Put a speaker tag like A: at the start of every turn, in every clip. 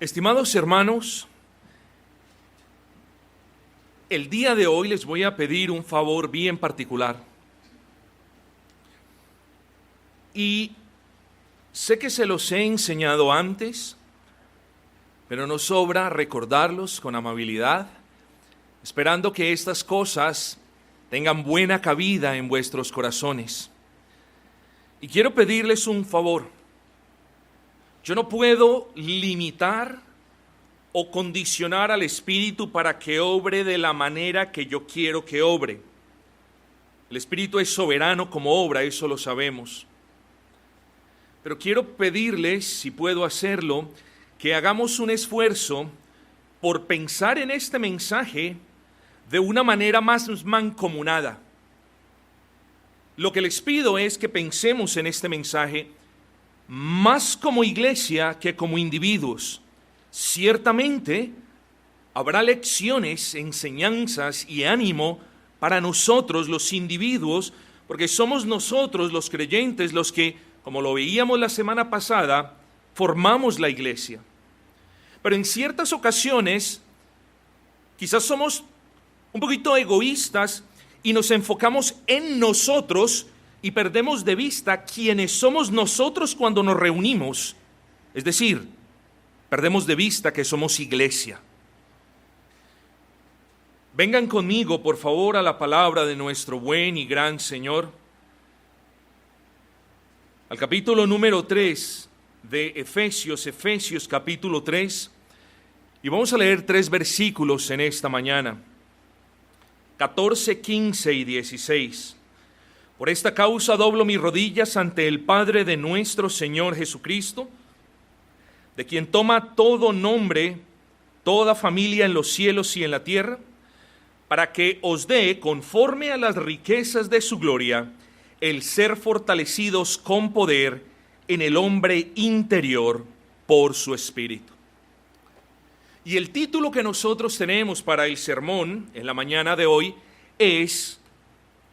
A: Estimados hermanos, el día de hoy les voy a pedir un favor bien particular. Y sé que se los he enseñado antes, pero nos sobra recordarlos con amabilidad, esperando que estas cosas tengan buena cabida en vuestros corazones. Y quiero pedirles un favor. Yo no puedo limitar o condicionar al Espíritu para que obre de la manera que yo quiero que obre. El Espíritu es soberano como obra, eso lo sabemos. Pero quiero pedirles, si puedo hacerlo, que hagamos un esfuerzo por pensar en este mensaje de una manera más mancomunada. Lo que les pido es que pensemos en este mensaje más como iglesia que como individuos. Ciertamente habrá lecciones, enseñanzas y ánimo para nosotros los individuos, porque somos nosotros los creyentes los que, como lo veíamos la semana pasada, formamos la iglesia. Pero en ciertas ocasiones quizás somos un poquito egoístas y nos enfocamos en nosotros y perdemos de vista quiénes somos nosotros cuando nos reunimos. Es decir, perdemos de vista que somos iglesia. Vengan conmigo, por favor, a la palabra de nuestro buen y gran Señor. Al capítulo número 3 de Efesios capítulo 3. Y vamos a leer 3 versículos en esta mañana. 14, 15 y 16. Por esta causa doblo mis rodillas ante el Padre de nuestro Señor Jesucristo, de quien toma todo nombre, toda familia en los cielos y en la tierra, para que os dé, conforme a las riquezas de su gloria, el ser fortalecidos con poder en el hombre interior por su Espíritu. Y el título que nosotros tenemos para el sermón en la mañana de hoy es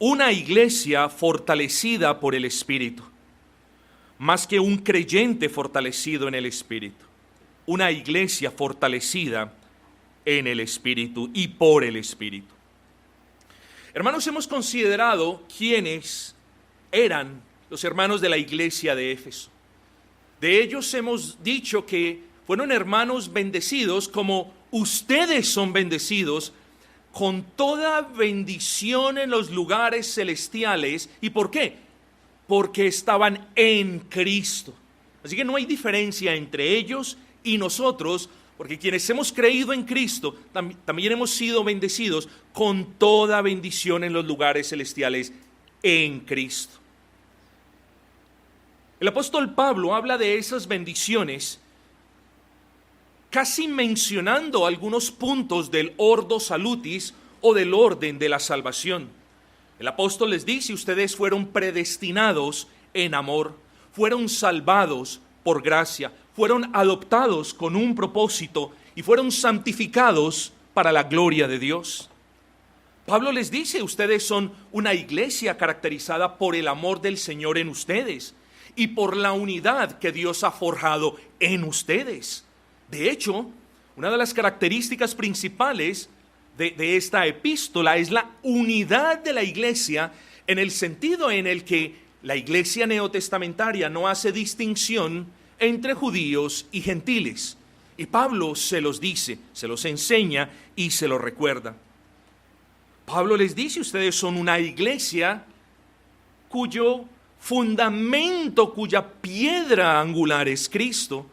A: una iglesia fortalecida por el Espíritu, más que un creyente fortalecido en el Espíritu. Una iglesia fortalecida en el Espíritu y por el Espíritu. Hermanos, hemos considerado quiénes eran los hermanos de la iglesia de Éfeso. De ellos hemos dicho que fueron hermanos bendecidos como ustedes son bendecidos, con toda bendición en los lugares celestiales. ¿Y por qué? Porque estaban en Cristo. Así que no hay diferencia entre ellos y nosotros, porque quienes hemos creído en Cristo también hemos sido bendecidos con toda bendición en los lugares celestiales en Cristo. El apóstol Pablo habla de esas bendiciones casi mencionando algunos puntos del ordo salutis o del orden de la salvación. El apóstol les dice: ustedes fueron predestinados en amor, fueron salvados por gracia, fueron adoptados con un propósito y fueron santificados para la gloria de Dios. Pablo les dice: ustedes son una iglesia caracterizada por el amor del Señor en ustedes y por la unidad que Dios ha forjado en ustedes. De hecho, una de las características principales de esta epístola es la unidad de la iglesia, en el sentido en el que la iglesia neotestamentaria no hace distinción entre judíos y gentiles. Y Pablo se los dice, se los enseña y se los recuerda. Pablo les dice: ustedes son una iglesia cuyo fundamento, cuya piedra angular es Cristo.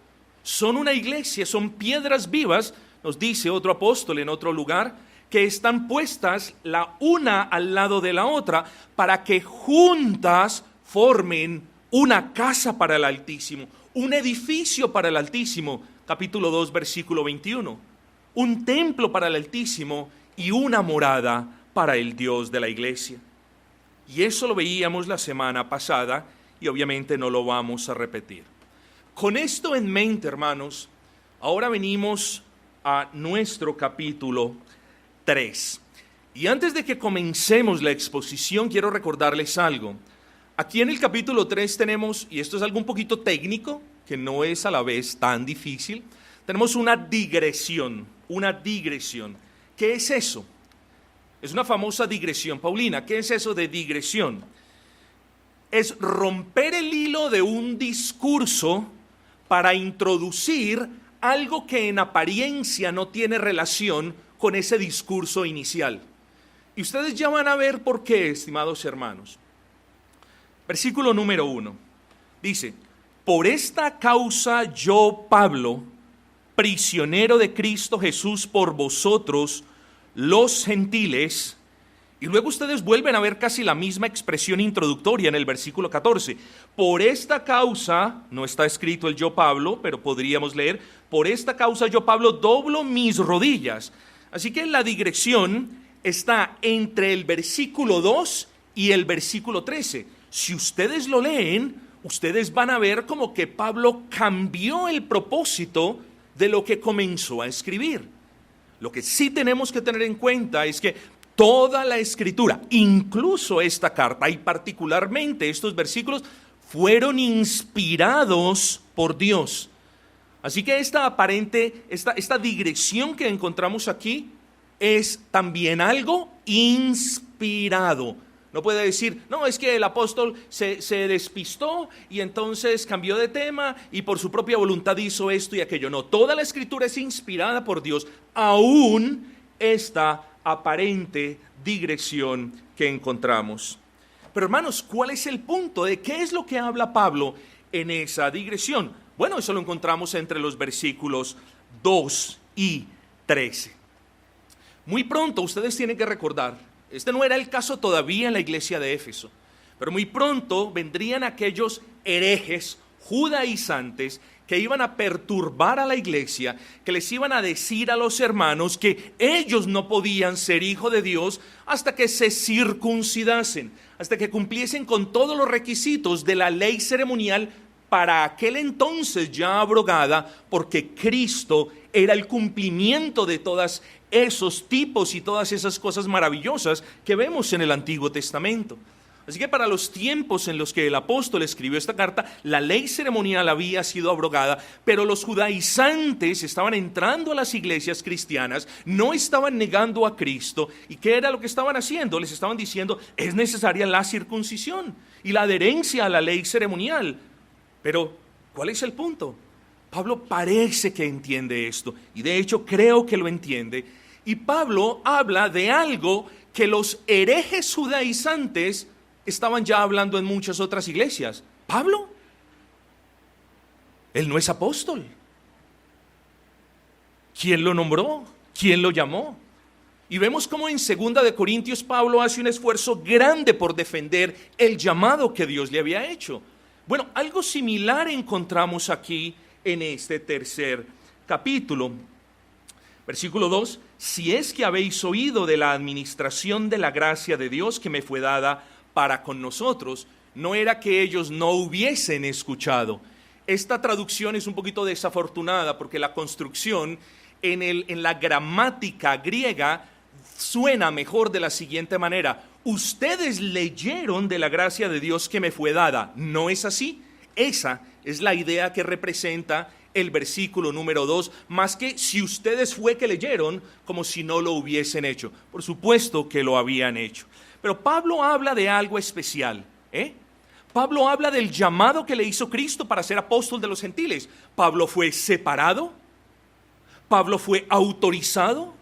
A: Son una iglesia, son piedras vivas, nos dice otro apóstol en otro lugar, que están puestas la una al lado de la otra para que juntas formen una casa para el Altísimo, un edificio para el Altísimo, capítulo 2, versículo 21, un templo para el Altísimo y una morada para el Dios de la iglesia. Y eso lo veíamos la semana pasada y obviamente no lo vamos a repetir. Con esto en mente, hermanos, ahora venimos a nuestro capítulo 3. Y antes de que comencemos la exposición, quiero recordarles algo. Aquí en el capítulo 3 tenemos, y esto es algo un poquito técnico, que no es a la vez tan difícil, tenemos una digresión, una digresión. ¿Qué es eso? Es una famosa digresión paulina. ¿Qué es eso de digresión? Es romper el hilo de un discurso para introducir algo que en apariencia no tiene relación con ese discurso inicial. Y ustedes ya van a ver por qué, estimados hermanos. Versículo número 1. Dice: por esta causa yo, Pablo, prisionero de Cristo Jesús por vosotros, los gentiles. Y luego ustedes vuelven a ver casi la misma expresión introductoria en el versículo 14. Por esta causa, no está escrito el yo Pablo, pero podríamos leer: por esta causa yo Pablo doblo mis rodillas. Así que la digresión está entre el versículo 2 y el versículo 13. Si ustedes lo leen, ustedes van a ver como que Pablo cambió el propósito de lo que comenzó a escribir. Lo que sí tenemos que tener en cuenta es que toda la escritura, incluso esta carta y particularmente estos versículos, fueron inspirados por Dios. Así que esta digresión que encontramos aquí es también algo inspirado. No puede decir, no, es que el apóstol se despistó y entonces cambió de tema y por su propia voluntad hizo esto y aquello. No, toda la escritura es inspirada por Dios, aún esta aparente digresión que encontramos. Pero hermanos, ¿cuál es el punto? ¿De qué es lo que habla Pablo en esa digresión? Bueno, eso lo encontramos entre los versículos 2 y 13. Muy pronto ustedes tienen que recordar, este no era el caso todavía en la iglesia de Éfeso, pero muy pronto vendrían aquellos herejes judaizantes que iban a perturbar a la iglesia, que les iban a decir a los hermanos que ellos no podían ser hijos de Dios hasta que se circuncidasen, hasta que cumpliesen con todos los requisitos de la ley ceremonial para aquel entonces ya abrogada, porque Cristo era el cumplimiento de todos esos tipos y todas esas cosas maravillosas que vemos en el Antiguo Testamento. Así que para los tiempos en los que el apóstol escribió esta carta, la ley ceremonial había sido abrogada, pero los judaizantes estaban entrando a las iglesias cristianas, no estaban negando a Cristo. ¿Y qué era lo que estaban haciendo? Les estaban diciendo, es necesaria la circuncisión y la adherencia a la ley ceremonial. Pero, ¿cuál es el punto? Pablo parece que entiende esto, y de hecho creo que lo entiende. Y Pablo habla de algo que los herejes judaizantes estaban ya hablando en muchas otras iglesias. ¿Pablo? Él no es apóstol. ¿Quién lo nombró? ¿Quién lo llamó? Y vemos cómo en 2 de Corintios Pablo hace un esfuerzo grande por defender el llamado que Dios le había hecho. Bueno, algo similar encontramos aquí en este tercer capítulo. Versículo 2, si es que habéis oído de la administración de la gracia de Dios que me fue dada para con nosotros, no era que ellos no hubiesen escuchado. Esta traducción es un poquito desafortunada porque la construcción en la gramática griega suena mejor de la siguiente manera: ustedes leyeron de la gracia de Dios que me fue dada. ¿No es así? Esa es la idea que representa el versículo número 2, más que si ustedes fue que leyeron, como si no lo hubiesen hecho. Por supuesto que lo habían hecho. Pero Pablo habla de algo especial, Pablo habla del llamado que le hizo Cristo para ser apóstol de los gentiles. Pablo fue separado, Pablo fue autorizado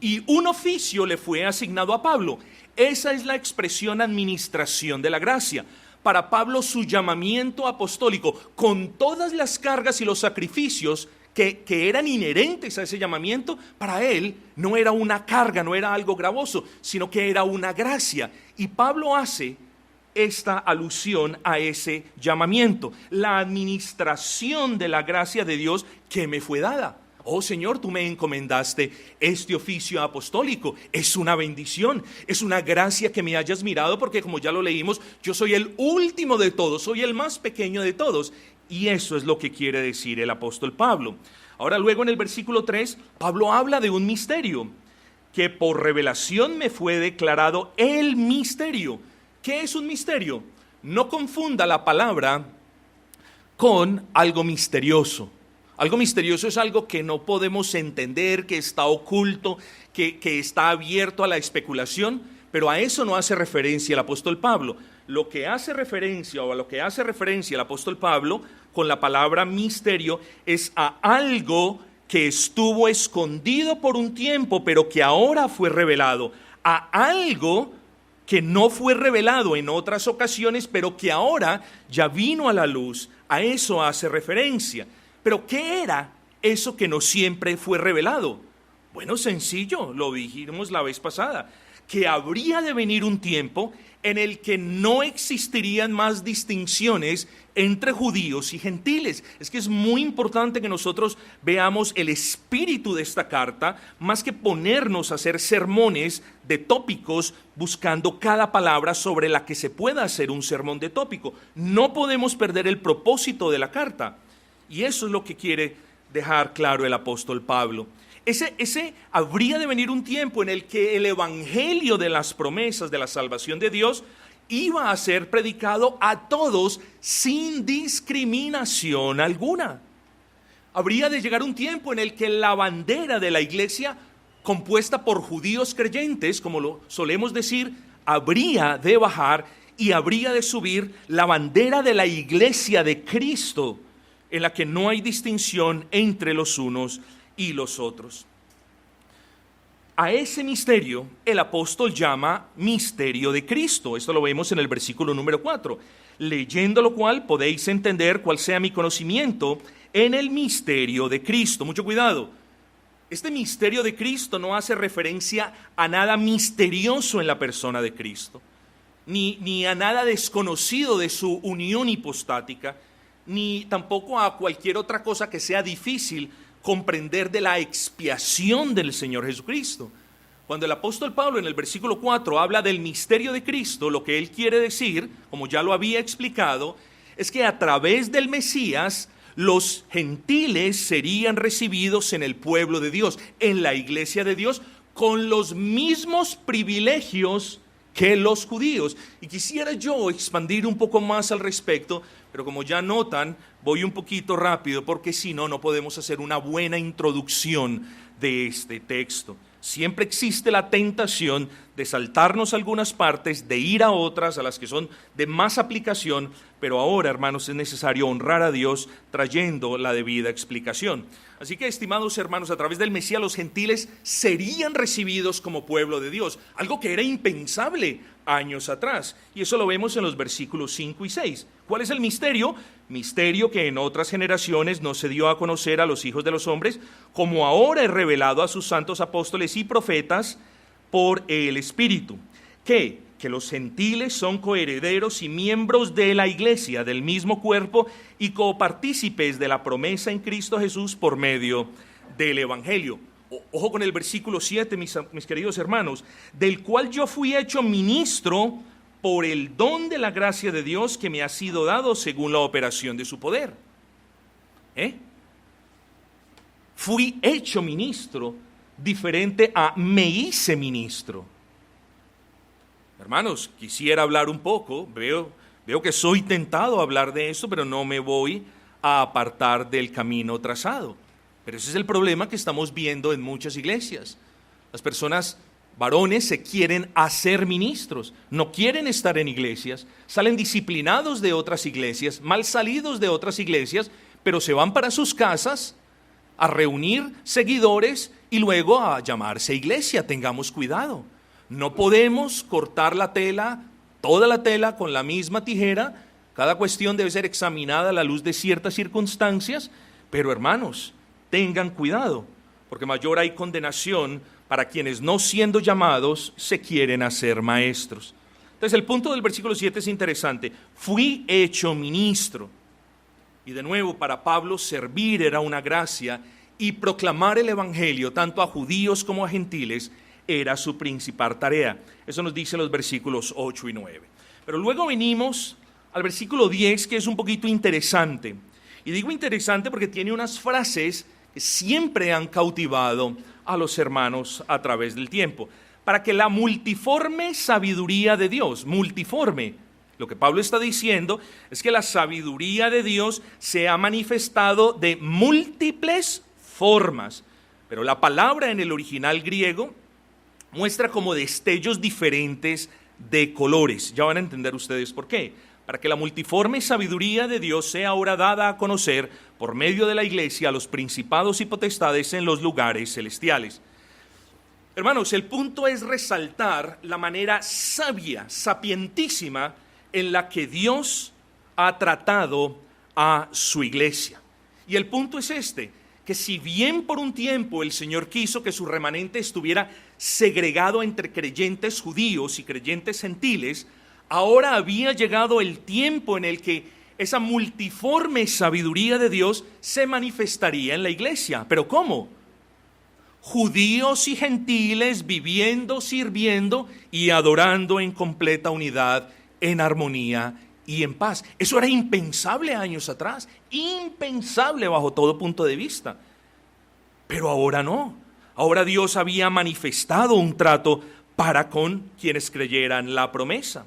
A: y un oficio le fue asignado a Pablo. Esa es la expresión administración de la gracia. Para Pablo, su llamamiento apostólico, con todas las cargas y los sacrificios que eran inherentes a ese llamamiento, para él no era una carga, no era algo gravoso, sino que era una gracia. Y Pablo hace esta alusión a ese llamamiento, la administración de la gracia de Dios que me fue dada. Oh Señor, tú me encomendaste este oficio apostólico. Es una bendición, es una gracia que me hayas mirado, porque como ya lo leímos, yo soy el último de todos, soy el más pequeño de todos. Y eso es lo que quiere decir el apóstol Pablo. Ahora luego en el versículo 3, Pablo habla de un misterio, que por revelación me fue declarado el misterio. ¿Qué es un misterio? No confunda la palabra con algo misterioso. Algo misterioso es algo que no podemos entender, que está oculto, que está abierto a la especulación, pero a eso no hace referencia el apóstol Pablo. Lo que hace referencia, o a lo que hace referencia el apóstol Pablo con la palabra misterio, es a algo que estuvo escondido por un tiempo, pero que ahora fue revelado, a algo que no fue revelado en otras ocasiones, pero que ahora ya vino a la luz. A eso hace referencia. Pero ¿qué era eso que no siempre fue revelado? Bueno, sencillo, lo dijimos la vez pasada, que habría de venir un tiempo en el que no existirían más distinciones entre judíos y gentiles. Es que es muy importante que nosotros veamos el espíritu de esta carta, más que ponernos a hacer sermones de tópicos buscando cada palabra sobre la que se pueda hacer un sermón de tópico. No podemos perder el propósito de la carta. Y eso es lo que quiere dejar claro el apóstol Pablo. Ese habría de venir un tiempo en el que el evangelio de las promesas de la salvación de Dios iba a ser predicado a todos sin discriminación alguna. Habría de llegar un tiempo en el que la bandera de la iglesia, compuesta por judíos creyentes, como lo solemos decir, habría de bajar y habría de subir la bandera de la iglesia de Cristo, en la que no hay distinción entre los unos y los otros. A ese misterio el apóstol llama misterio de Cristo. Esto lo vemos en el versículo número 4. Leyendo lo cual podéis entender cuál sea mi conocimiento en el misterio de Cristo. Mucho cuidado. Este misterio de Cristo no hace referencia a nada misterioso en la persona de Cristo, ni a nada desconocido de su unión hipostática, ni tampoco a cualquier otra cosa que sea difícil comprender de la expiación del Señor Jesucristo. Cuando el apóstol Pablo en el versículo 4 habla del misterio de Cristo, lo que él quiere decir, como ya lo había explicado, es que a través del Mesías los gentiles serían recibidos en el pueblo de Dios, en la iglesia de Dios, con los mismos privilegios que los judíos. Y quisiera yo expandir un poco más al respecto, pero como ya notan, voy un poquito rápido porque si no, no podemos hacer una buena introducción de este texto. Siempre existe la tentación de saltarnos algunas partes, de ir a otras, a las que son de más aplicación, pero ahora, hermanos, es necesario honrar a Dios trayendo la debida explicación. Así que, estimados hermanos, a través del Mesías los gentiles serían recibidos como pueblo de Dios, algo que era impensable años atrás, y eso lo vemos en los versículos 5 y 6. ¿Cuál es el misterio? Misterio que en otras generaciones no se dio a conocer a los hijos de los hombres, como ahora es revelado a sus santos apóstoles y profetas por el Espíritu. Que los gentiles son coherederos y miembros de la iglesia, del mismo cuerpo, y copartícipes de la promesa en Cristo Jesús por medio del Evangelio. Ojo con el versículo 7, mis queridos hermanos, del cual yo fui hecho ministro por el don de la gracia de Dios que me ha sido dado según la operación de su poder. Fui hecho ministro, diferente a me hice ministro. Hermanos, quisiera hablar un poco, veo que soy tentado a hablar de esto, pero no me voy a apartar del camino trazado. Pero ese es el problema que estamos viendo en muchas iglesias. Las personas, varones, se quieren hacer ministros, no quieren estar en iglesias, salen disciplinados de otras iglesias, mal salidos de otras iglesias, pero se van para sus casas a reunir seguidores y luego a llamarse iglesia. Tengamos cuidado. No podemos cortar la tela, toda la tela con la misma tijera. Cada cuestión debe ser examinada a la luz de ciertas circunstancias, pero hermanos, tengan cuidado, porque mayor hay condenación para quienes no siendo llamados se quieren hacer maestros. Entonces el punto del versículo 7 es interesante. Fui hecho ministro. Y de nuevo, para Pablo servir era una gracia y proclamar el evangelio tanto a judíos como a gentiles era su principal tarea. Eso nos dice los versículos 8 y 9. Pero luego venimos al versículo 10, que es un poquito interesante. Y digo interesante porque tiene unas frases que siempre han cautivado a los hermanos a través del tiempo. Para que la multiforme sabiduría de Dios, multiforme, Lo que Pablo está diciendo es que la sabiduría de Dios se ha manifestado de múltiples formas, pero la palabra en el original griego muestra como destellos diferentes de colores. Ya van a entender ustedes por qué. Para que la multiforme sabiduría de Dios sea ahora dada a conocer por medio de la iglesia a los principados y potestades en los lugares celestiales. Hermanos, el punto es resaltar la manera sabia, sapientísima, en la que Dios ha tratado a su iglesia. Y el punto es este, que si bien por un tiempo el Señor quiso que su remanente estuviera segregado entre creyentes judíos y creyentes gentiles, ahora había llegado el tiempo en el que esa multiforme sabiduría de Dios se manifestaría en la iglesia. ¿Pero cómo? Judíos y gentiles viviendo, sirviendo y adorando en completa unidad, en armonía y en paz. Eso era impensable años atrás, impensable bajo todo punto de vista. Pero ahora no. Ahora Dios había manifestado un trato para con quienes creyeran la promesa.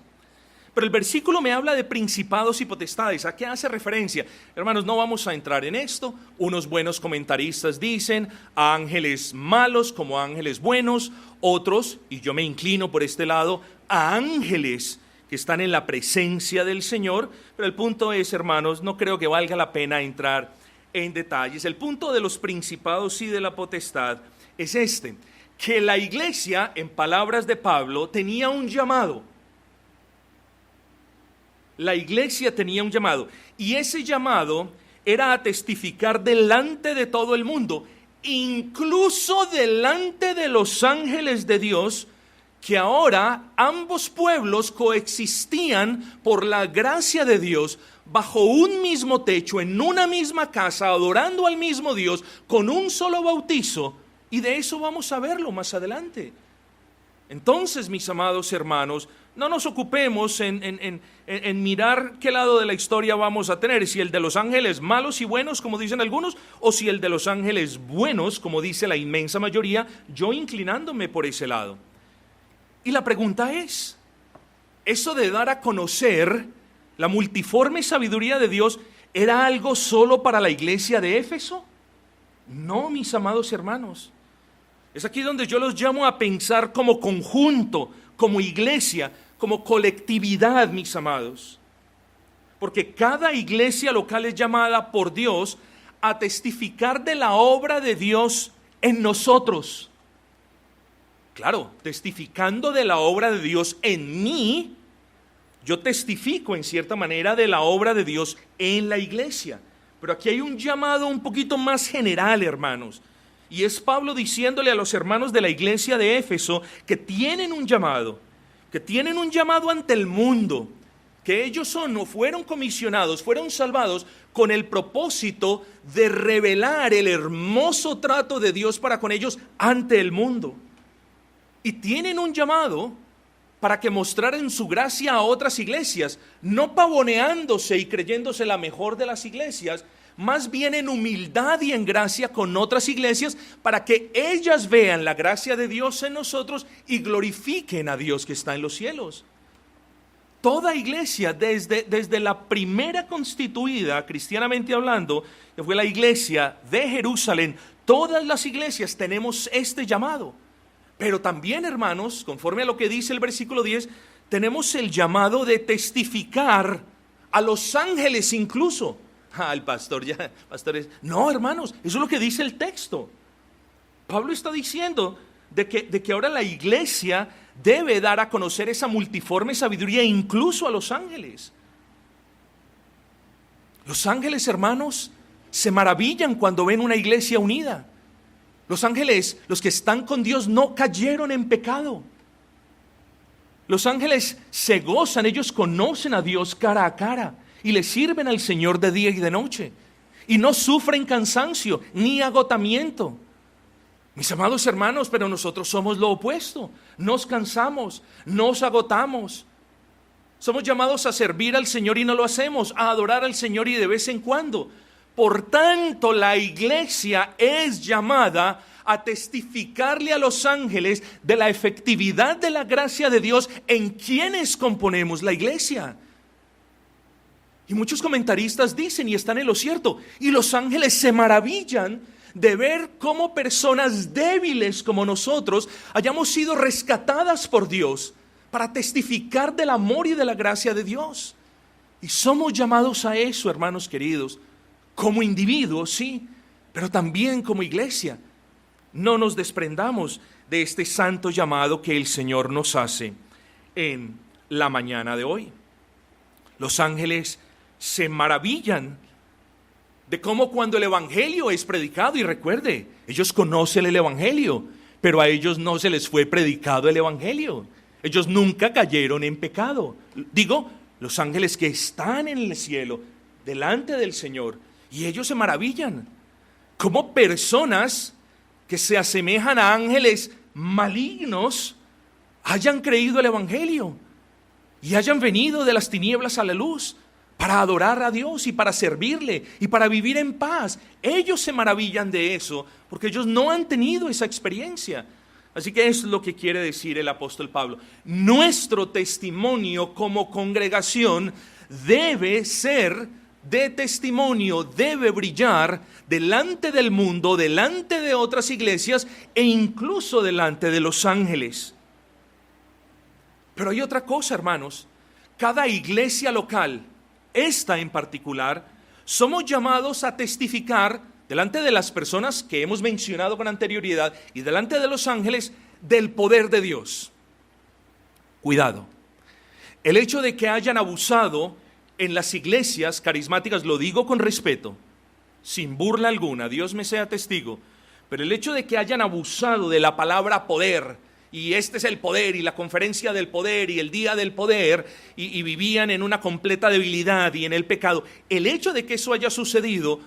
A: Pero el versículo me habla de principados y potestades. ¿A qué hace referencia? Hermanos, no vamos a entrar en esto. Unos buenos comentaristas dicen a ángeles malos como ángeles buenos. Otros, y yo me inclino por este lado, a ángeles que están en la presencia del Señor. Pero el punto es, hermanos, no creo que valga la pena entrar en detalles. El punto de los principados y de la potestad es este, que la iglesia, en palabras de Pablo, tenía un llamado. La iglesia tenía un llamado, y ese llamado era a testificar delante de todo el mundo, incluso delante de los ángeles de Dios, que ahora ambos pueblos coexistían por la gracia de Dios, bajo un mismo techo, en una misma casa, adorando al mismo Dios, con un solo bautizo, y de eso vamos a verlo más adelante. Entonces, mis amados hermanos, no nos ocupemos en mirar qué lado de la historia vamos a tener, si el de los ángeles malos y buenos, como dicen algunos, o si el de los ángeles buenos, como dice la inmensa mayoría, yo inclinándome por ese lado. Y la pregunta es, ¿eso de dar a conocer la multiforme sabiduría de Dios era algo solo para la iglesia de Éfeso? No, mis amados hermanos. Es aquí donde yo los llamo a pensar como conjunto, como iglesia, como colectividad, mis amados. Porque cada iglesia local es llamada por Dios a testificar de la obra de Dios en nosotros. Claro, testificando de la obra de Dios en mí, yo testifico en cierta manera de la obra de Dios en la iglesia. Pero aquí hay un llamado un poquito más general, hermanos. Y es Pablo diciéndole a los hermanos de la iglesia de Éfeso que tienen un llamado ante el mundo, que ellos son o fueron comisionados, fueron salvados con el propósito de revelar el hermoso trato de Dios para con ellos ante el mundo. Y tienen un llamado para que mostraran su gracia a otras iglesias, no pavoneándose y creyéndose la mejor de las iglesias, más bien en humildad y en gracia con otras iglesias, para que ellas vean la gracia de Dios en nosotros y glorifiquen a Dios que está en los cielos. Toda iglesia, desde la primera constituida, cristianamente hablando, que fue la iglesia de Jerusalén, todas las iglesias tenemos este llamado. Pero también, hermanos, conforme a lo que dice el versículo 10, tenemos el llamado de testificar a los ángeles incluso. El pastor ya, pastores, no, hermanos, eso es lo que dice el texto. Pablo está diciendo de que ahora la iglesia debe dar a conocer esa multiforme sabiduría incluso a los ángeles. Los ángeles, hermanos, se maravillan cuando ven una iglesia unida. Los ángeles, los que están con Dios, no cayeron en pecado. Los ángeles se gozan, ellos conocen a Dios cara a cara y le sirven al Señor de día y de noche. Y no sufren cansancio ni agotamiento. Mis amados hermanos, pero nosotros somos lo opuesto. Nos cansamos, nos agotamos. Somos llamados a servir al Señor y no lo hacemos, a adorar al Señor y de vez en cuando. Por tanto, la iglesia es llamada a testificarle a los ángeles de la efectividad de la gracia de Dios en quienes componemos la iglesia. Y muchos comentaristas dicen, y están en lo cierto, y los ángeles se maravillan de ver cómo personas débiles como nosotros hayamos sido rescatadas por Dios para testificar del amor y de la gracia de Dios. Y somos llamados a eso, hermanos queridos, como individuos, sí, pero también como iglesia. No nos desprendamos de este santo llamado que el Señor nos hace en la mañana de hoy. Los ángeles se maravillan de cómo cuando el evangelio es predicado, y recuerde, ellos conocen el evangelio, pero a ellos no se les fue predicado el evangelio. Ellos nunca cayeron en pecado. Digo, los ángeles que están en el cielo, delante del Señor, y ellos se maravillan como personas que se asemejan a ángeles malignos hayan creído el evangelio y hayan venido de las tinieblas a la luz para adorar a Dios y para servirle y para vivir en paz. Ellos se maravillan de eso porque ellos no han tenido esa experiencia. Así que es lo que quiere decir el apóstol Pablo. Nuestro testimonio como congregación debe ser de testimonio, debe brillar delante del mundo, delante de otras iglesias e incluso delante de los ángeles. Pero hay otra cosa, hermanos. Cada iglesia local, esta en particular, somos llamados a testificar delante de las personas que hemos mencionado con anterioridad y delante de los ángeles del poder de Dios. Cuidado. El hecho de que hayan abusado en las iglesias carismáticas, lo digo con respeto, sin burla alguna, Dios me sea testigo, pero el hecho de que hayan abusado de la palabra poder, y este es el poder, y la conferencia del poder, y el día del poder, y vivían en una completa debilidad y en el pecado, el hecho de que eso haya sucedido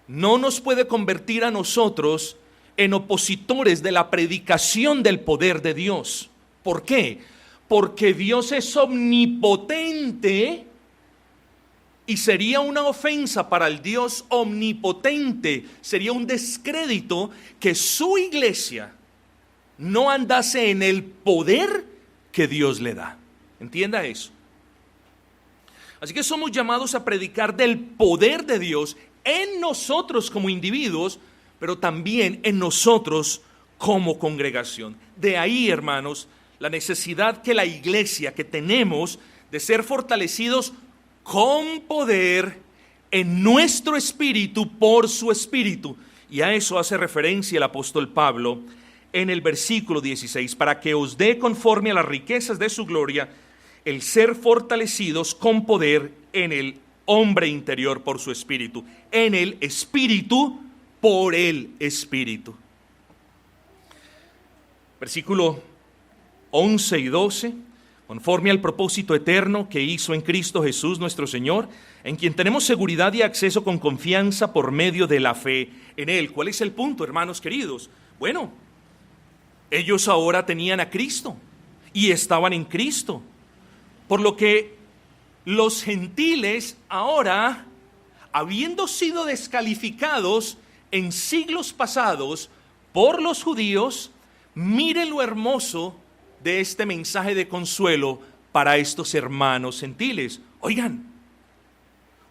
A: no nos puede convertir a nosotros en opositores de la predicación del poder de Dios. ¿Por qué? Porque Dios es omnipotente. Y sería una ofensa para el Dios omnipotente, sería un descrédito que su iglesia no andase en el poder que Dios le da. Entienda eso. Así que somos llamados a predicar del poder de Dios en nosotros como individuos, pero también en nosotros como congregación. De ahí, hermanos, la necesidad que la iglesia, que tenemos de ser fortalecidos con poder en nuestro espíritu por su espíritu. Y a eso hace referencia el apóstol Pablo en el versículo 16, para que os dé conforme a las riquezas de su gloria el ser fortalecidos con poder en el hombre interior por su espíritu, en el espíritu por el espíritu. Versículo 11 y 12. Conforme al propósito eterno que hizo en Cristo Jesús nuestro Señor, en quien tenemos seguridad y acceso con confianza por medio de la fe en Él. ¿Cuál es el punto, hermanos queridos? Bueno, ellos ahora tenían a Cristo y estaban en Cristo, por lo que los gentiles ahora, habiendo sido descalificados en siglos pasados por los judíos, miren lo hermoso de este mensaje de consuelo para estos hermanos gentiles. Oigan,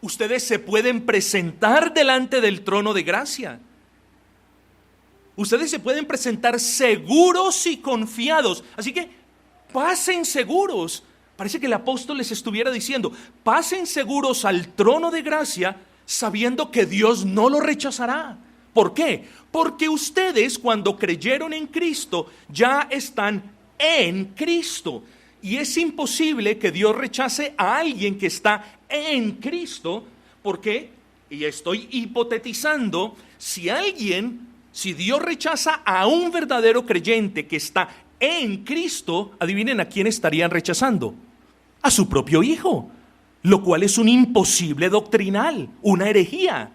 A: ustedes se pueden presentar delante del trono de gracia. Ustedes se pueden presentar seguros y confiados. Así que pasen seguros. Parece que el apóstol les estuviera diciendo, pasen seguros al trono de gracia sabiendo que Dios no lo rechazará. ¿Por qué? Porque ustedes, cuando creyeron en Cristo, ya están en Cristo. Y es imposible que Dios rechace a alguien que está en Cristo. ¿Por qué? Y estoy hipotetizando, si Dios rechaza a un verdadero creyente que está en Cristo, adivinen a quién estarían rechazando. A su propio Hijo, lo cual es un imposible doctrinal, una herejía.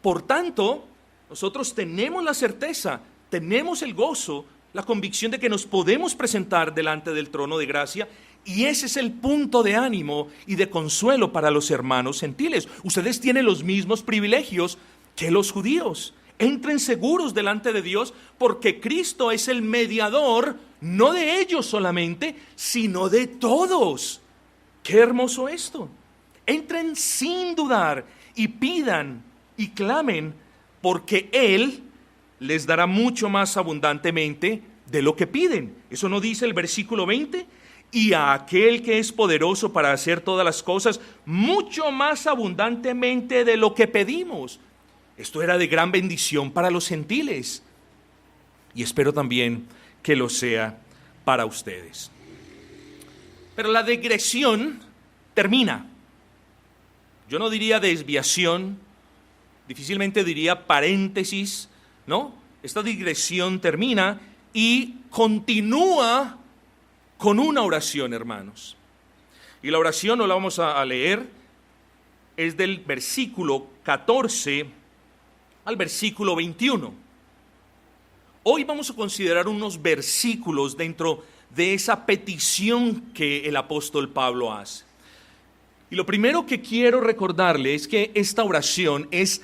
A: Por tanto, nosotros tenemos la certeza, tenemos el gozo, la convicción de que nos podemos presentar delante del trono de gracia, y ese es el punto de ánimo y de consuelo para los hermanos gentiles. Ustedes tienen los mismos privilegios que los judíos. Entren seguros delante de Dios porque Cristo es el mediador, no de ellos solamente, sino de todos. Qué hermoso esto. Entren sin dudar y pidan y clamen, porque Él les dará mucho más abundantemente de lo que piden. ¿Eso no dice el versículo 20? Y a aquel que es poderoso para hacer todas las cosas mucho más abundantemente de lo que pedimos. Esto era de gran bendición para los gentiles, y espero también que lo sea para ustedes. Pero la digresión termina. Yo no diría desviación, difícilmente diría paréntesis, ¿no? Esta digresión termina y continúa con una oración, hermanos. Y la oración no la vamos a leer, es del versículo 14 al versículo 21. Hoy vamos a considerar unos versículos dentro de esa petición que el apóstol Pablo hace. Y lo primero que quiero recordarle es que esta oración es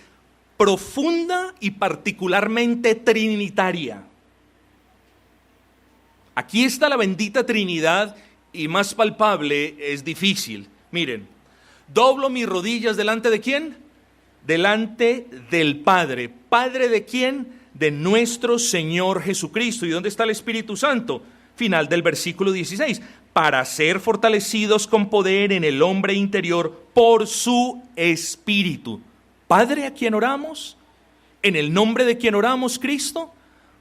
A: profunda y particularmente trinitaria. Aquí está la bendita Trinidad, y más palpable es difícil. Miren, doblo mis rodillas delante de ¿quién? Delante del Padre. ¿Padre de quién? De nuestro Señor Jesucristo. ¿Y dónde está el Espíritu Santo? Final del versículo 16. Para ser fortalecidos con poder en el hombre interior por su Espíritu. Padre, ¿a quién oramos? En el nombre de quien oramos, Cristo,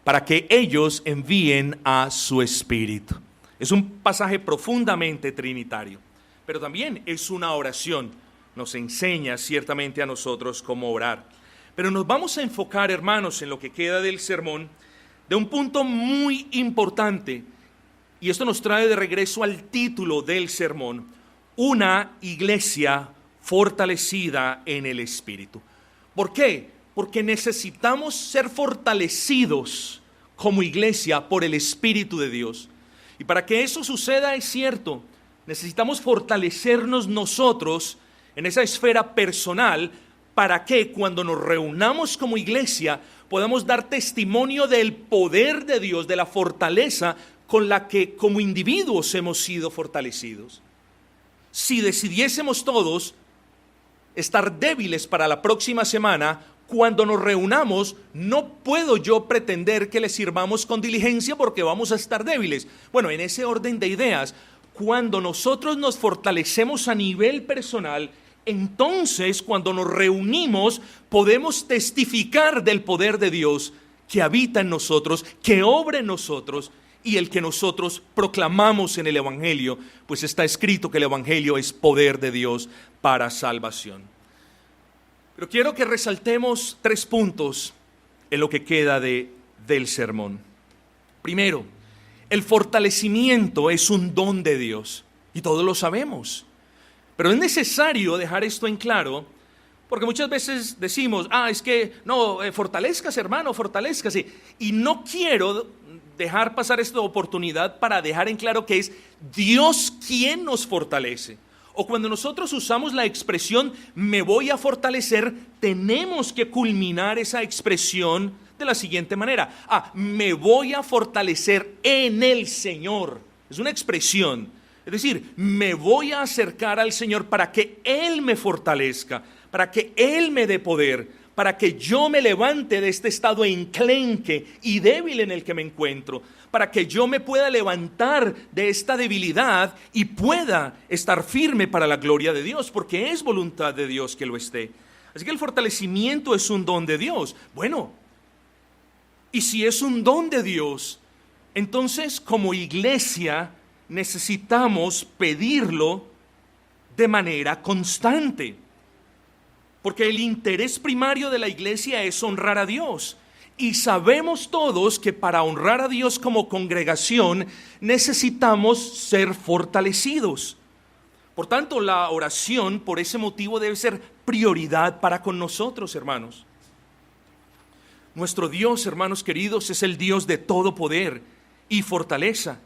A: para que ellos envíen a su Espíritu. Es un pasaje profundamente trinitario, pero también es una oración. Nos enseña ciertamente a nosotros cómo orar. Pero nos vamos a enfocar, hermanos, en lo que queda del sermón, de un punto muy importante. Y esto nos trae de regreso al título del sermón: una iglesia fortalecida en el Espíritu. ¿Por qué? Porque necesitamos ser fortalecidos como iglesia por el Espíritu de Dios. Y para que eso suceda, es cierto, necesitamos fortalecernos nosotros en esa esfera personal, para que cuando nos reunamos como iglesia podamos dar testimonio del poder de Dios, de la fortaleza con la que como individuos hemos sido fortalecidos. Si decidiésemos todos estar débiles para la próxima semana, cuando nos reunamos, no puedo yo pretender que le sirvamos con diligencia porque vamos a estar débiles. Bueno, en ese orden de ideas, cuando nosotros nos fortalecemos a nivel personal, entonces cuando nos reunimos podemos testificar del poder de Dios que habita en nosotros, que obra en nosotros, y el que nosotros proclamamos en el Evangelio, pues está escrito que el Evangelio es poder de Dios para salvación. Pero quiero que resaltemos 3 puntos en lo que queda del sermón. Primero, el fortalecimiento es un don de Dios, y todos lo sabemos. Pero es necesario dejar esto en claro, porque muchas veces decimos, es que no, fortalezcase, hermano, fortalézcase. Y no quiero dejar pasar esta oportunidad para dejar en claro que es Dios quien nos fortalece. O cuando nosotros usamos la expresión me voy a fortalecer, tenemos que culminar esa expresión de la siguiente manera: me voy a fortalecer en el Señor. Es una expresión, es decir, me voy a acercar al Señor para que Él me fortalezca, para que Él me dé poder, para que yo me levante de este estado enclenque y débil en el que me encuentro, para que yo me pueda levantar de esta debilidad y pueda estar firme para la gloria de Dios, porque es voluntad de Dios que lo esté. Así que el fortalecimiento es un don de Dios. Bueno, y si es un don de Dios, entonces como iglesia necesitamos pedirlo de manera constante. Porque el interés primario de la iglesia es honrar a Dios. Y sabemos todos que para honrar a Dios como congregación necesitamos ser fortalecidos. Por tanto, la oración por ese motivo debe ser prioridad para con nosotros, hermanos. Nuestro Dios, hermanos queridos, es el Dios de todo poder y fortaleza.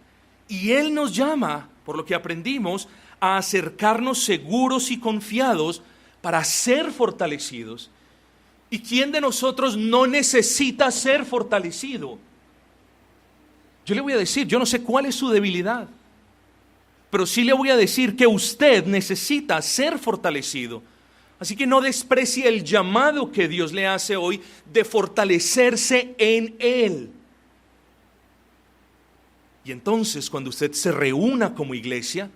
A: Y Él nos llama, por lo que aprendimos, a acercarnos seguros y confiados para ser fortalecidos. ¿Y quién de nosotros no necesita ser fortalecido? Yo le voy a decir, yo no sé cuál es su debilidad, pero sí le voy a decir que usted necesita ser fortalecido. Así que no desprecie el llamado que Dios le hace hoy de fortalecerse en Él. Y entonces, cuando usted se reúna como iglesia,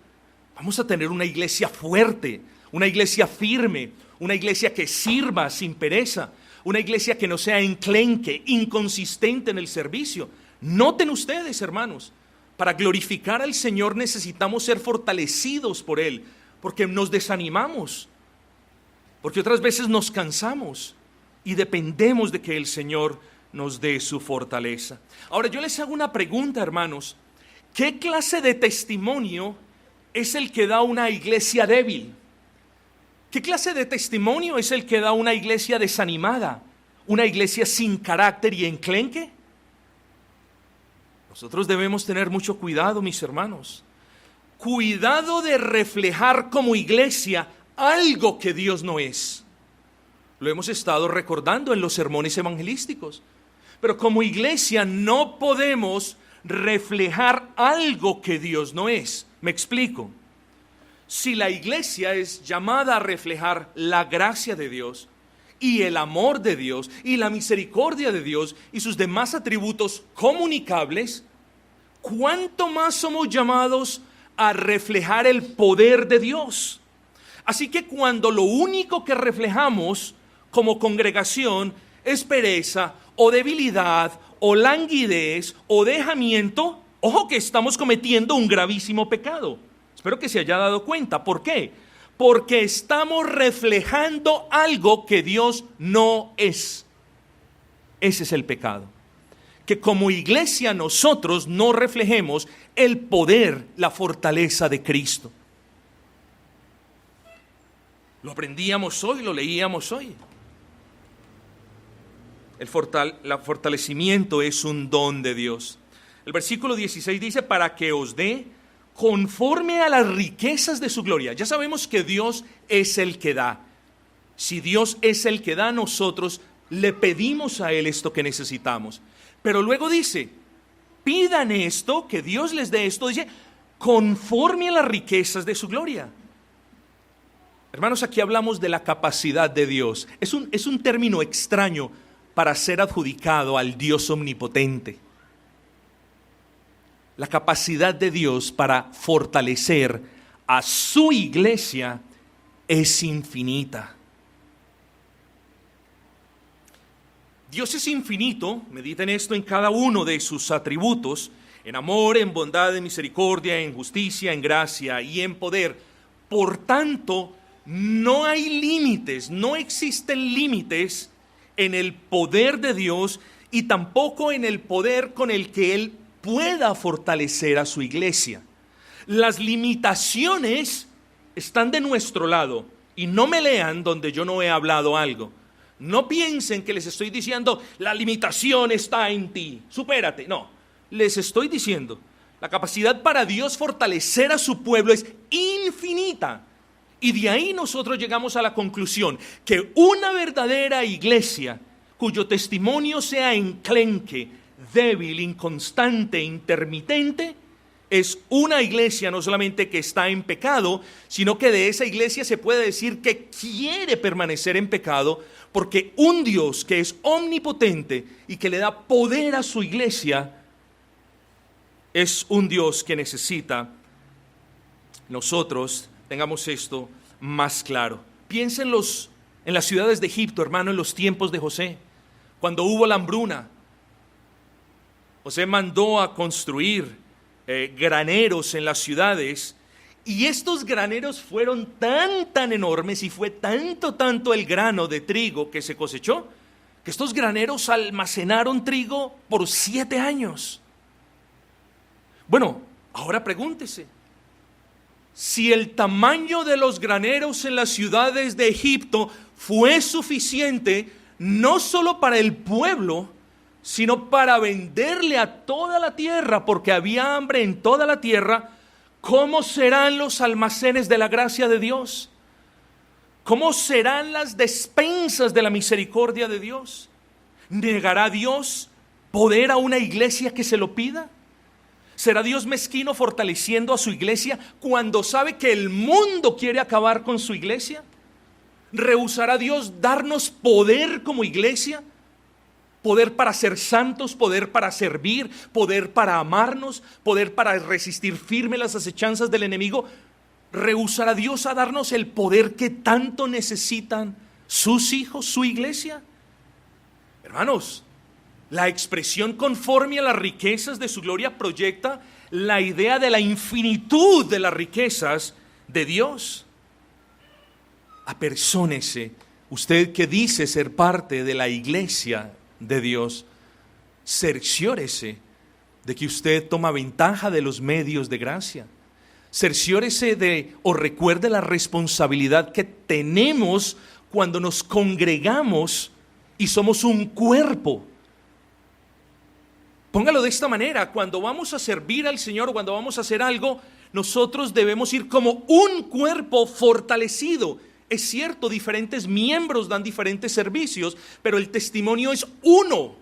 A: vamos a tener una iglesia fuerte, una iglesia firme, una iglesia que sirva sin pereza, una iglesia que no sea enclenque, inconsistente en el servicio. Noten ustedes, hermanos, para glorificar al Señor necesitamos ser fortalecidos por Él, porque nos desanimamos, porque otras veces nos cansamos y dependemos de que el Señor nos dé su fortaleza. Ahora yo les hago una pregunta, hermanos. ¿Qué clase de testimonio es el que da una iglesia débil? ¿Qué clase de testimonio es el que da una iglesia desanimada? ¿Una iglesia sin carácter y enclenque? Nosotros debemos tener mucho cuidado, mis hermanos. Cuidado de reflejar como iglesia algo que Dios no es. Lo hemos estado recordando en los sermones evangelísticos. Pero como iglesia no podemos reflejar algo que Dios no es. Me explico. Si la iglesia es llamada a reflejar la gracia de Dios y el amor de Dios y la misericordia de Dios y sus demás atributos comunicables, ¿cuánto más somos llamados a reflejar el poder de Dios? Así que cuando lo único que reflejamos como congregación es pereza o debilidad o languidez o dejamiento, ojo que estamos cometiendo un gravísimo pecado. Espero que se haya dado cuenta. ¿Por qué? Porque estamos reflejando algo que Dios no es. Ese es el pecado. Que como iglesia nosotros no reflejemos el poder, la fortaleza de Cristo. Lo aprendíamos hoy, lo leíamos hoy. El fortalecimiento es un don de Dios. El versículo 16 dice, para que os dé conforme a las riquezas de su gloria. Ya sabemos que Dios es el que da. Si Dios es el que da, nosotros le pedimos a Él esto que necesitamos. Pero luego dice, pidan esto, que Dios les dé esto, dice, conforme a las riquezas de su gloria. Hermanos, aquí hablamos de la capacidad de Dios. Es un término extraño para ser adjudicado al Dios omnipotente. La capacidad de Dios para fortalecer a su iglesia es infinita. Dios es infinito, mediten esto, en cada uno de sus atributos, en amor, en bondad, en misericordia, en justicia, en gracia y en poder. Por tanto, no hay límites, no existen límites en el poder de Dios y tampoco en el poder con el que Él pueda fortalecer a su iglesia. Las limitaciones están de nuestro lado y no me lean donde yo no he hablado algo. No piensen que les estoy diciendo la limitación está en ti, supérate. No, les estoy diciendo la capacidad para Dios fortalecer a su pueblo es infinita. Y de ahí nosotros llegamos a la conclusión que una verdadera iglesia cuyo testimonio sea enclenque, débil, inconstante, intermitente, es una iglesia no solamente que está en pecado, sino que de esa iglesia se puede decir que quiere permanecer en pecado, porque un Dios que es omnipotente y que le da poder a su iglesia, es un Dios que necesita nosotros tengamos esto más claro. Piensen en las ciudades de Egipto, hermano, en los tiempos de José, cuando hubo la hambruna. José mandó a construir graneros en las ciudades, y estos graneros fueron tan enormes y fue tanto el grano de trigo que se cosechó, que estos graneros almacenaron trigo por 7 años. Bueno, ahora pregúntese, si el tamaño de los graneros en las ciudades de Egipto fue suficiente, no solo para el pueblo, sino para venderle a toda la tierra, porque había hambre en toda la tierra, ¿cómo serán los almacenes de la gracia de Dios? ¿Cómo serán las despensas de la misericordia de Dios? ¿Negará Dios poder a una iglesia que se lo pida? ¿Será Dios mezquino fortaleciendo a su iglesia cuando sabe que el mundo quiere acabar con su iglesia? ¿Rehusará Dios darnos poder como iglesia? Poder para ser santos, poder para servir, poder para amarnos, poder para resistir firme las acechanzas del enemigo. ¿Rehusará Dios a darnos el poder que tanto necesitan sus hijos, su iglesia? Hermanos, la expresión conforme a las riquezas de su gloria proyecta la idea de la infinitud de las riquezas de Dios. Apersónese, usted que dice ser parte de la iglesia de Dios, cerciórese de que usted toma ventaja de los medios de gracia. Cerciórese de o recuerde la responsabilidad que tenemos cuando nos congregamos y somos un cuerpo. Póngalo de esta manera: cuando vamos a servir al Señor, cuando vamos a hacer algo, nosotros debemos ir como un cuerpo fortalecido. Es cierto, diferentes miembros dan diferentes servicios, pero el testimonio es uno.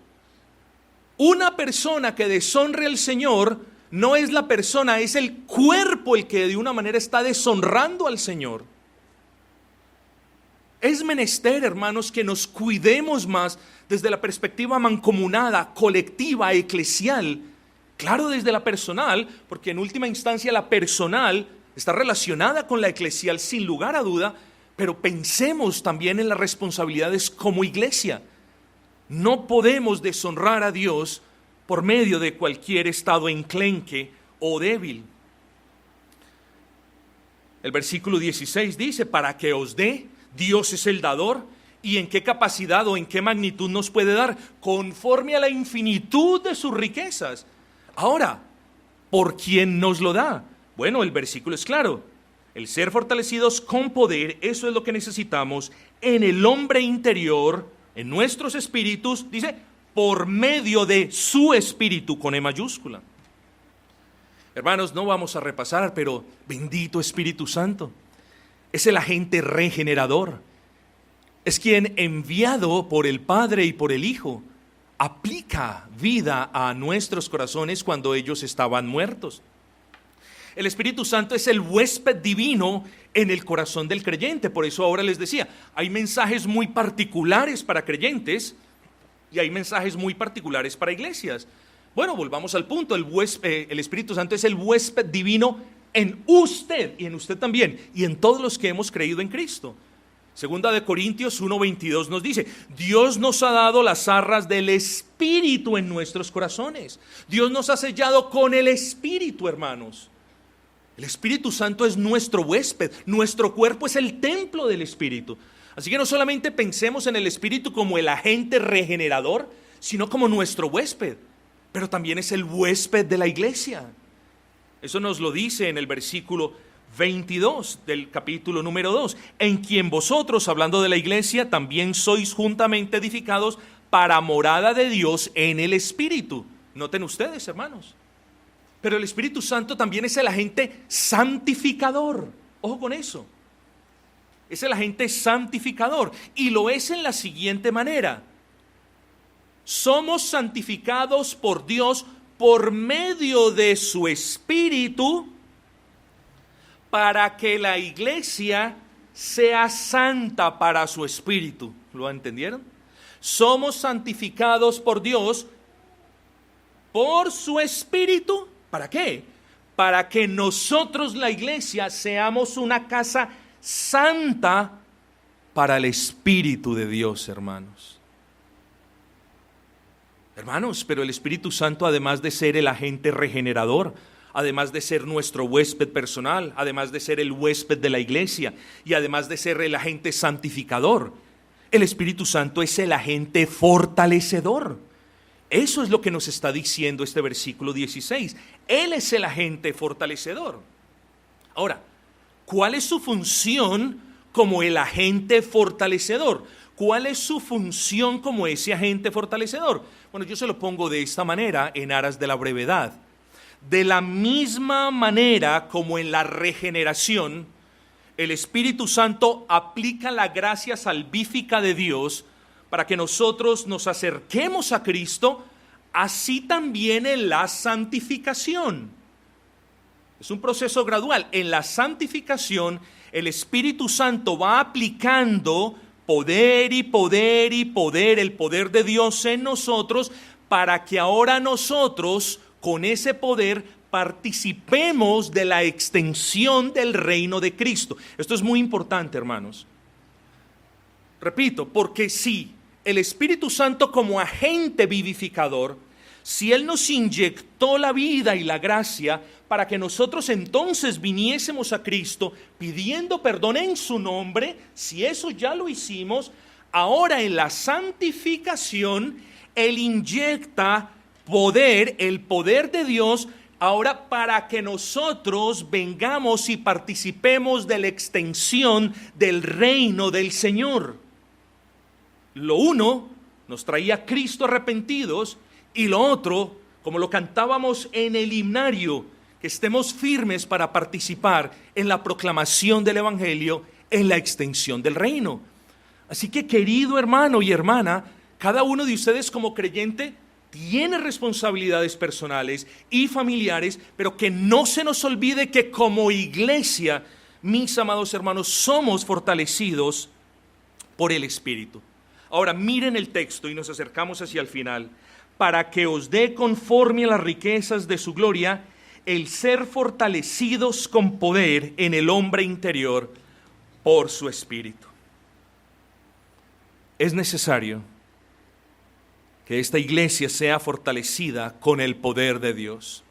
A: Una persona que deshonre al Señor no es la persona, es el cuerpo el que de una manera está deshonrando al Señor. Es menester, hermanos, que nos cuidemos más desde la perspectiva mancomunada, colectiva, eclesial. Claro, desde la personal, porque en última instancia la personal está relacionada con la eclesial sin lugar a duda, pero pensemos también en las responsabilidades como iglesia. No podemos deshonrar a Dios por medio de cualquier estado enclenque o débil. El versículo 16 dice: para que os dé, Dios es el dador. ¿Y en qué capacidad o en qué magnitud nos puede dar? Conforme a la infinitud de sus riquezas. Ahora, ¿por quién nos lo da? Bueno, el versículo es claro: el ser fortalecidos con poder. Eso es lo que necesitamos en el hombre interior, en nuestros espíritus, dice, por medio de su espíritu, con E mayúscula. Hermanos, no vamos a repasar, pero bendito Espíritu Santo es el agente regenerador. Es quien, enviado por el Padre y por el Hijo, aplica vida a nuestros corazones cuando ellos estaban muertos. El Espíritu Santo es el huésped divino en el corazón del creyente. Por eso ahora les decía, hay mensajes muy particulares para creyentes y hay mensajes muy particulares para iglesias. Bueno, volvamos al punto. El Espíritu Santo es el huésped divino en usted y en usted también y en todos los que hemos creído en Cristo. Segunda de Corintios 1:22 nos dice: Dios nos ha dado las arras del Espíritu en nuestros corazones. Dios nos ha sellado con el Espíritu, hermanos. El Espíritu Santo es nuestro huésped, nuestro cuerpo es el templo del Espíritu. Así que no solamente pensemos en el Espíritu como el agente regenerador, sino como nuestro huésped, pero también es el huésped de la iglesia. Eso nos lo dice en el versículo 22 del capítulo número 2, en quien vosotros, hablando de la iglesia, también sois juntamente edificados para morada de Dios en el Espíritu. Noten ustedes, hermanos. Pero el Espíritu Santo también es el agente santificador. Ojo con eso. Es el agente santificador. Y lo es en la siguiente manera: somos santificados por Dios por medio de su Espíritu, para que la iglesia sea santa para su Espíritu. ¿Lo entendieron? Somos santificados por Dios por su Espíritu. ¿Para qué? Para que nosotros, la iglesia, seamos una casa santa para el Espíritu de Dios, hermanos. Hermanos, pero el Espíritu Santo, además de ser el agente regenerador, además de ser nuestro huésped personal, además de ser el huésped de la iglesia y además de ser el agente santificador, el Espíritu Santo es el agente fortalecedor. Eso es lo que nos está diciendo este versículo 16. Él es el agente fortalecedor. Ahora, ¿cuál es su función como el agente fortalecedor? ¿Cuál es su función como ese agente fortalecedor? Bueno, yo se lo pongo de esta manera en aras de la brevedad. De la misma manera como en la regeneración, el Espíritu Santo aplica la gracia salvífica de Dios para que nosotros nos acerquemos a Cristo así también en la santificación. Es un proceso gradual. En la santificación, el Espíritu Santo va aplicando poder y poder y poder, el poder de Dios en nosotros, para que ahora nosotros, con ese poder, participemos de la extensión del reino de Cristo. Esto es muy importante, hermanos. Repito, porque si el Espíritu Santo como agente vivificador, si Él nos inyectó la vida y la gracia para que nosotros entonces viniésemos a Cristo pidiendo perdón en su nombre, si eso ya lo hicimos, ahora en la santificación Él inyecta poder, el poder de Dios, ahora para que nosotros vengamos y participemos de la extensión del reino del Señor. Lo uno nos traía a Cristo arrepentidos, y lo otro, como lo cantábamos en el himnario, que estemos firmes para participar en la proclamación del Evangelio, en la extensión del reino. Así que, querido hermano y hermana, cada uno de ustedes como creyente tiene responsabilidades personales y familiares, pero que no se nos olvide que como iglesia, mis amados hermanos, somos fortalecidos por el Espíritu. Ahora miren el texto y nos acercamos hacia el final. Para que os dé conforme a las riquezas de su gloria, el ser fortalecidos con poder en el hombre interior por su Espíritu. Es necesario que esta iglesia sea fortalecida con el poder de Dios.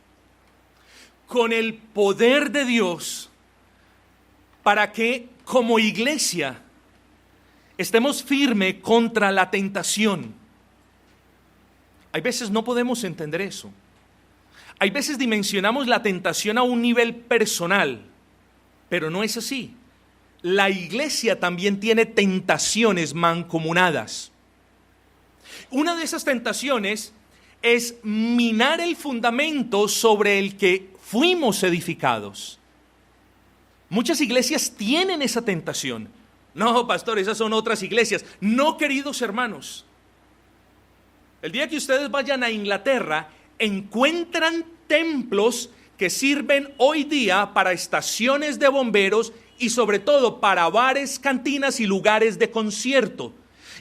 A: Con el poder de Dios, para que como iglesia estemos firmes contra la tentación. Hay veces no podemos entender eso. Hay veces dimensionamos la tentación a un nivel personal, pero no es así. La iglesia también tiene tentaciones mancomunadas. Una de esas tentaciones es minar el fundamento sobre el que fuimos edificados. Muchas iglesias tienen esa tentación. No, pastor, esas son otras iglesias. No, queridos hermanos. El día que ustedes vayan a Inglaterra, encuentran templos que sirven hoy día para estaciones de bomberos y sobre todo para bares, cantinas y lugares de concierto.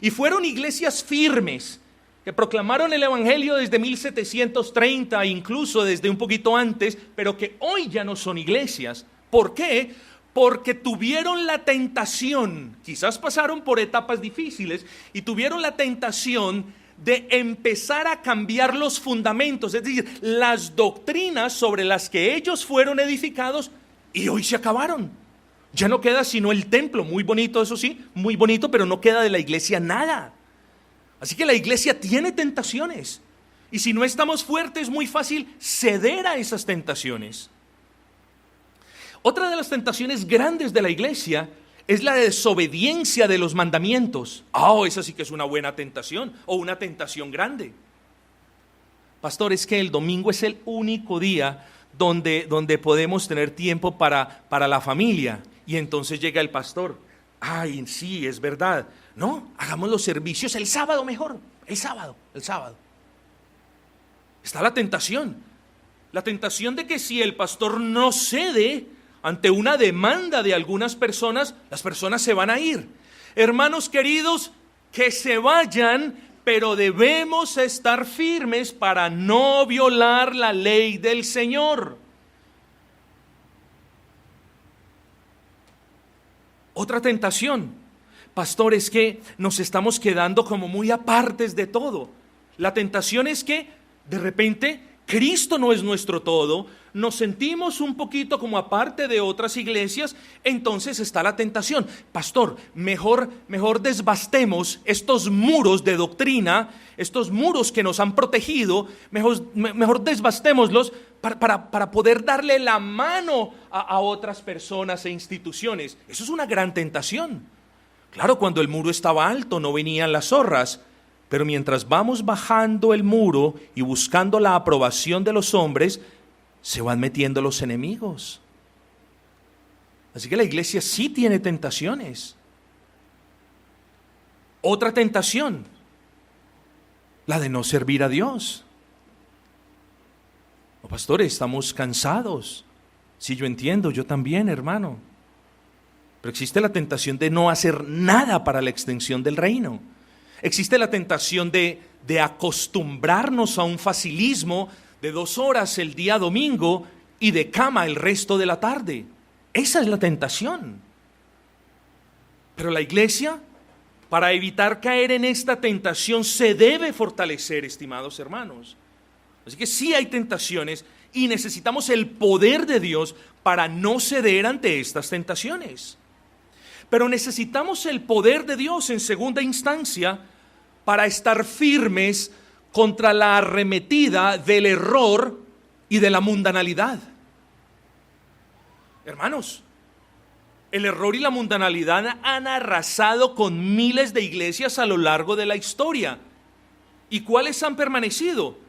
A: Y fueron iglesias firmes que proclamaron el Evangelio desde 1730, incluso desde un poquito antes, pero que hoy ya no son iglesias. ¿Por qué? Porque tuvieron la tentación, quizás pasaron por etapas difíciles y tuvieron la tentación de empezar a cambiar los fundamentos, es decir, las doctrinas sobre las que ellos fueron edificados, y hoy se acabaron. Ya no queda sino el templo, muy bonito, eso sí, muy bonito, pero no queda de la iglesia nada. Así que la iglesia tiene tentaciones, y si no estamos fuertes es muy fácil ceder a esas tentaciones. Otra de las tentaciones grandes de la iglesia es la desobediencia de los mandamientos. Esa sí que es una buena tentación, o una tentación grande. Pastor, es que el domingo es el único día donde podemos tener tiempo para la familia. Y entonces llega el pastor. Sí, es verdad. No, hagamos los servicios el sábado mejor. El sábado. Está la tentación de que si el pastor no cede ante una demanda de algunas personas, las personas se van a ir. Hermanos queridos, que se vayan, pero debemos estar firmes para no violar la ley del Señor. Otra tentación, pastor, es que nos estamos quedando como muy apartes de todo. La tentación es que de repente Cristo no es nuestro todo, nos sentimos un poquito como aparte de otras iglesias, entonces está la tentación. Pastor, mejor desbastemos estos muros de doctrina, estos muros que nos han protegido, mejor desbastémoslos para poder darle la mano a otras personas e instituciones. Eso es una gran tentación. Claro, cuando el muro estaba alto no venían las zorras, pero mientras vamos bajando el muro y buscando la aprobación de los hombres, se van metiendo los enemigos. Así que la iglesia sí tiene tentaciones. Otra tentación, la de no servir a Dios. Oh, pastor, estamos cansados. Sí, yo entiendo, yo también, hermano. Pero existe la tentación de no hacer nada para la extensión del reino. Existe la tentación de acostumbrarnos a un facilismo de 2 horas el día domingo y de cama el resto de la tarde. Esa es la tentación. Pero la iglesia, para evitar caer en esta tentación, se debe fortalecer, estimados hermanos. Así que sí hay tentaciones y necesitamos el poder de Dios para no ceder ante estas tentaciones. Pero necesitamos el poder de Dios en segunda instancia para estar firmes contra la arremetida del error y de la mundanalidad. Hermanos, el error y la mundanalidad han arrasado con miles de iglesias a lo largo de la historia. ¿Y cuáles han permanecido?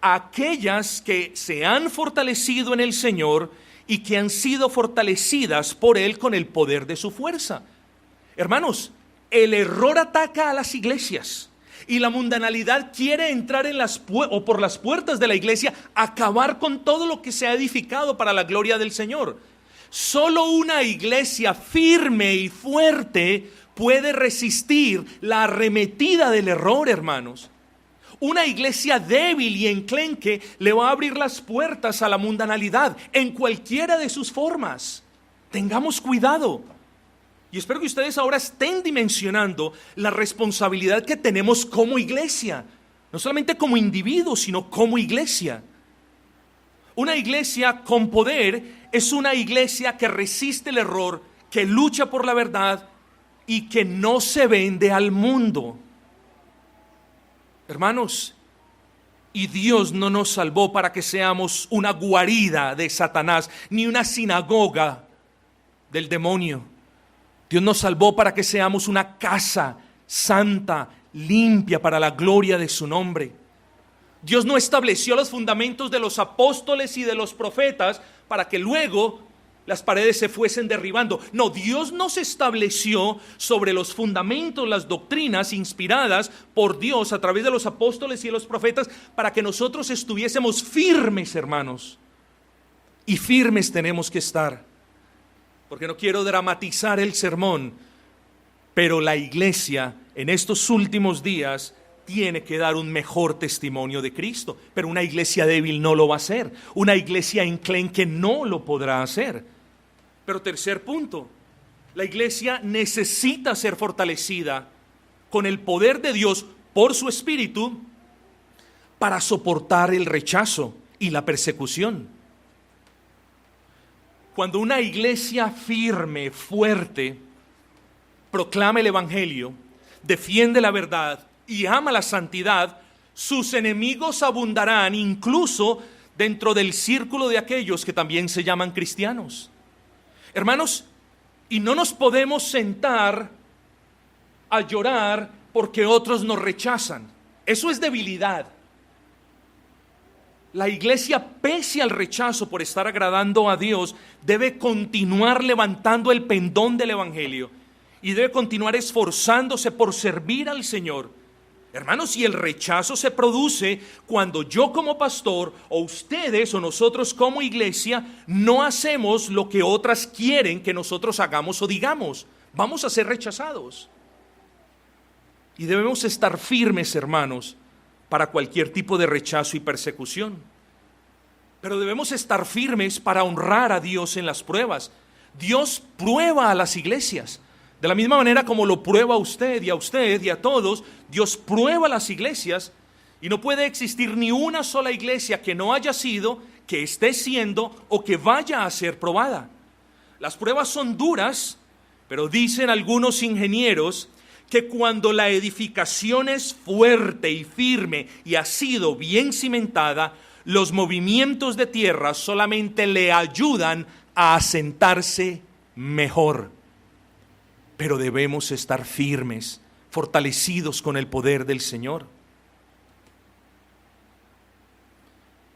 A: Aquellas que se han fortalecido en el Señor y que han sido fortalecidas por Él con el poder de su fuerza. Hermanos, el error ataca a las iglesias y la mundanalidad quiere entrar por las puertas de la iglesia, acabar con todo lo que se ha edificado para la gloria del Señor. Solo una iglesia firme y fuerte puede resistir la arremetida del error, hermanos. Una iglesia débil y enclenque le va a abrir las puertas a la mundanalidad en cualquiera de sus formas. Tengamos cuidado. Y espero que ustedes ahora estén dimensionando la responsabilidad que tenemos como iglesia. No solamente como individuos, sino como iglesia. Una iglesia con poder es una iglesia que resiste el error, que lucha por la verdad y que no se vende al mundo. Hermanos, y Dios no nos salvó para que seamos una guarida de Satanás, ni una sinagoga del demonio. Dios nos salvó para que seamos una casa santa, limpia para la gloria de su nombre. Dios no estableció los fundamentos de los apóstoles y de los profetas para que luego las paredes se fuesen derribando. No, Dios nos estableció sobre los fundamentos, las doctrinas inspiradas por Dios a través de los apóstoles y de los profetas para que nosotros estuviésemos firmes, hermanos. Y firmes tenemos que estar. Porque no quiero dramatizar el sermón, pero la iglesia en estos últimos días tiene que dar un mejor testimonio de Cristo. Pero una iglesia débil no lo va a hacer. Una iglesia enclenque no lo podrá hacer. Pero tercer punto, la iglesia necesita ser fortalecida con el poder de Dios por su Espíritu para soportar el rechazo y la persecución. Cuando una iglesia firme, fuerte, proclama el Evangelio, defiende la verdad y ama la santidad, sus enemigos abundarán incluso dentro del círculo de aquellos que también se llaman cristianos. Hermanos, y no nos podemos sentar a llorar porque otros nos rechazan. Eso es debilidad. La iglesia, pese al rechazo por estar agradando a Dios, debe continuar levantando el pendón del Evangelio y debe continuar esforzándose por servir al Señor. Hermanos, si el rechazo se produce cuando yo como pastor o ustedes o nosotros como iglesia no hacemos lo que otras quieren que nosotros hagamos o digamos, vamos a ser rechazados. Y debemos estar firmes, hermanos, para cualquier tipo de rechazo y persecución. Pero debemos estar firmes para honrar a Dios en las pruebas. Dios prueba a las iglesias. De la misma manera como lo prueba a usted y a todos, Dios prueba a las iglesias y no puede existir ni una sola iglesia que no haya sido, que esté siendo o que vaya a ser probada. Las pruebas son duras, pero dicen algunos ingenieros que cuando la edificación es fuerte y firme y ha sido bien cimentada, los movimientos de tierra solamente le ayudan a asentarse mejor. Pero debemos estar firmes, fortalecidos con el poder del Señor.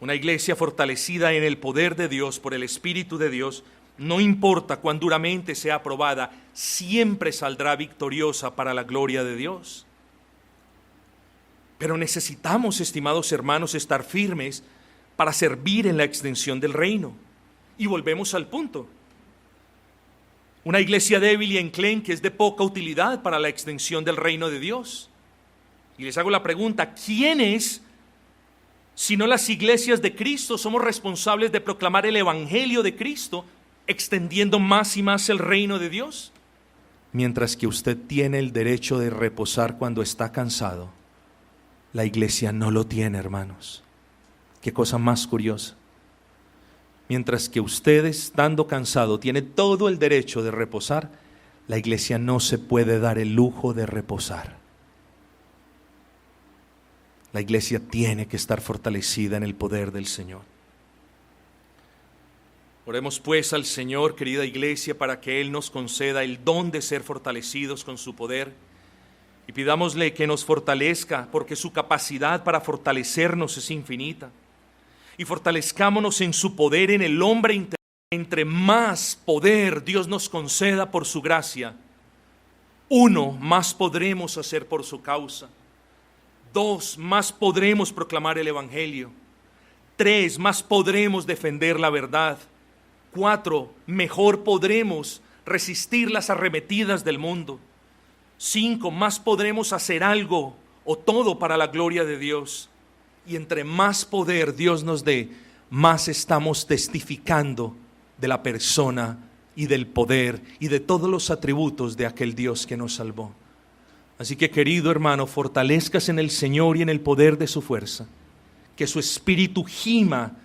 A: Una iglesia fortalecida en el poder de Dios, por el Espíritu de Dios, no importa cuán duramente sea probada, siempre saldrá victoriosa para la gloria de Dios. Pero necesitamos, estimados hermanos, estar firmes para servir en la extensión del reino. Y volvemos al punto. Una iglesia débil y enclenque es de poca utilidad para la extensión del reino de Dios. Y les hago la pregunta, ¿quiénes, si no las iglesias de Cristo, somos responsables de proclamar el evangelio de Cristo, extendiendo más y más el reino de Dios? Mientras que usted tiene el derecho de reposar cuando está cansado, la iglesia no lo tiene, hermanos. Qué cosa más curiosa. Mientras que usted, estando cansado, tiene todo el derecho de reposar, la iglesia no se puede dar el lujo de reposar. La iglesia tiene que estar fortalecida en el poder del Señor. Oremos pues al Señor, querida iglesia, para que Él nos conceda el don de ser fortalecidos con su poder. Y pidámosle que nos fortalezca, porque su capacidad para fortalecernos es infinita. Y fortalezcámonos en su poder, en el hombre interior. Entre más poder Dios nos conceda por su gracia, 1, más podremos hacer por su causa. 2, más podremos proclamar el evangelio. 3, más podremos defender la verdad. 4, mejor podremos resistir las arremetidas del mundo. 5, más podremos hacer algo o todo para la gloria de Dios. Y entre más poder Dios nos dé, más estamos testificando de la persona y del poder y de todos los atributos de aquel Dios que nos salvó. Así que, querido hermano, fortalezcas en el Señor y en el poder de su fuerza. Que su espíritu gima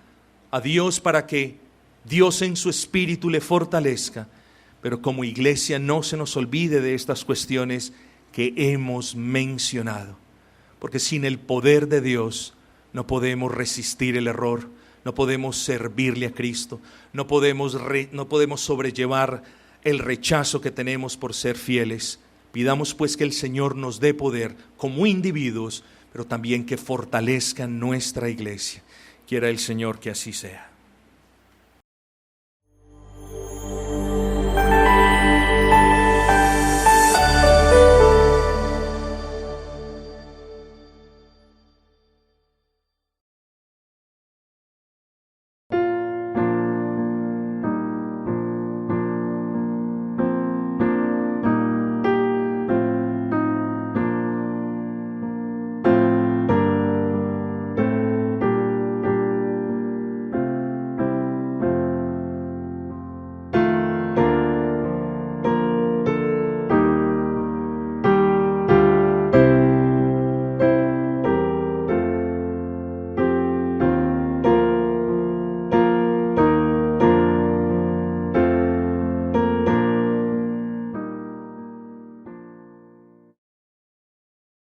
A: a Dios para que Dios en su espíritu le fortalezca. Pero como iglesia no se nos olvide de estas cuestiones que hemos mencionado. Porque sin el poder de Dios no podemos resistir el error, no podemos servirle a Cristo, no podemos sobrellevar el rechazo que tenemos por ser fieles. Pidamos pues que el Señor nos dé poder como individuos, pero también que fortalezca nuestra iglesia. Quiera el Señor que así sea.